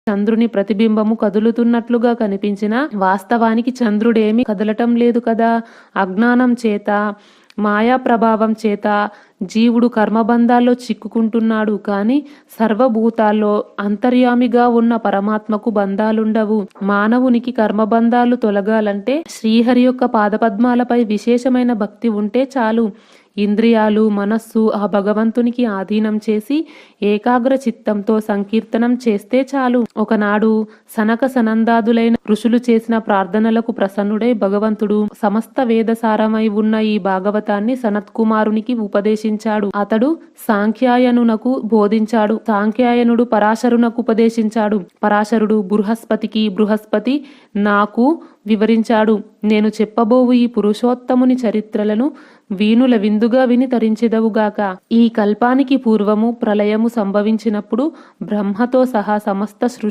చంద్రుని ప్రతిబింబము కదులుతున్నట్లుగా కనిపించిన వాస్తవానికి చంద్రుడేమీ కదలటం లేదు కదా. అజ్ఞానం చేత, మాయా ప్రభావం చేత జీవుడు కర్మబంధాల్లో చిక్కుకుంటున్నాడు. కానీ సర్వభూతాల్లో అంతర్యామిగా ఉన్న పరమాత్మకు బంధాలుండవు. మానవునికి కర్మబంధాలు తొలగాలంటే శ్రీహరి యొక్క పాదపద్మాలపై విశేషమైన భక్తి ఉంటే చాలు. ఇంద్రియాలు, మనస్సు ఆ భగవంతునికి ఆధీనం చేసి ఏకాగ్ర చిత్తంతో సంకీర్తనం చేస్తే చాలు. ఒకనాడు సనక సనందాదులైన ఋషులు చేసిన ప్రార్థనలకు ప్రసన్నుడై భగవంతుడు సమస్త వేదసారమై ఉన్న ఈ భాగవతాన్ని సనత్కుమారునికి ఉపదేశించాడు. అతడు సాంఖ్యాయనునకు బోధించాడు. సాంఖ్యాయనుడు పరాశరునకు ఉపదేశించాడు. పరాశరుడు బృహస్పతికి, బృహస్పతి నాకు వివరించాడు. నేను చెప్పబోవు ఈ పురుషోత్తముని చరిత్రలను వీణుల విందుగా విని తరించెదవుగాక. ఈ కల్పానికి పూర్వము ప్రళయము సంభవించినప్పుడు బ్రహ్మతో సహా సమస్త సృష్టి